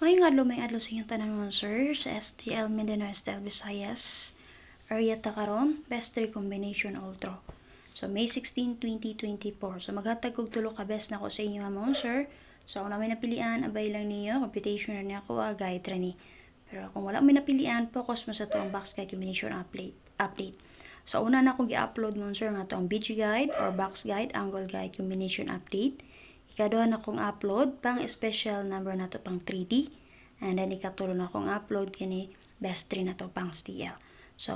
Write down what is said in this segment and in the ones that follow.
Ngayong adlaw may adlaw sa inyong tanan mga sir sa STL Mindanao STL Visayas area ta karon best 3 combination ultra. So May 16, 2024. So maghatag og tulo ka best nako sa inyo mga sir. So kung na may napilian abay lang niyo computation na ako guide ra ni. Pero kung wala may napilian focus mo sa tuong box guide combination update. So una na akong gi-upload mo sir nga tuong video guide or box guide angle guide combination update. Ikaduha na akong upload pang special number na to pang 3D. And then ikatulo na akong upload kini best 3 na to pang STL. So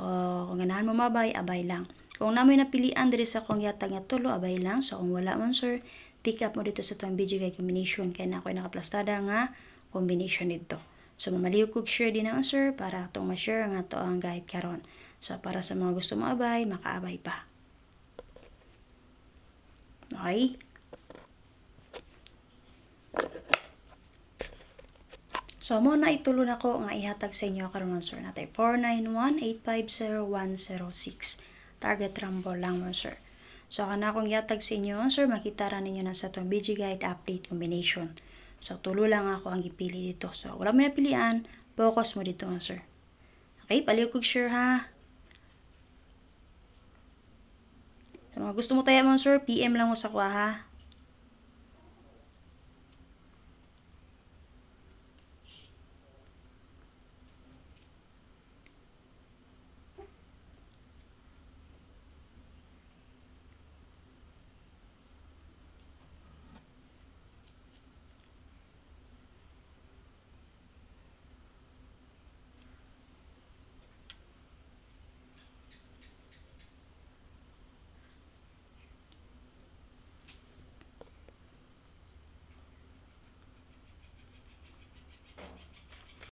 kung ganahan mo mabay, abay lang. Kung namoy napilian diri sa akong yatag nga tulo, abay lang. So kung wala man sir, pick up mo dito sa tuong video guide combination kay na ako'y nakaplastada nga combination dito. So mamaliw kog share din na sir para itong ma-share nga to ang guide karon. So para sa mga gusto mo abay, makaabay pa. Okay? So, mo na itulo na ko nga ihatag sa inyo karon sir natay 491-850-106. Target rumble lang mo sir. So, kana akong ihatag sa inyo sir, makita ra ninyo na sa itong video guide update combination. So, tulo lang ako ang gipili dito. So, wala mo na pilian, focus mo dito sir. Okay, paliw kog share ha. So, mga gusto mo tayo mo sir, PM lang mo sa kuha ha.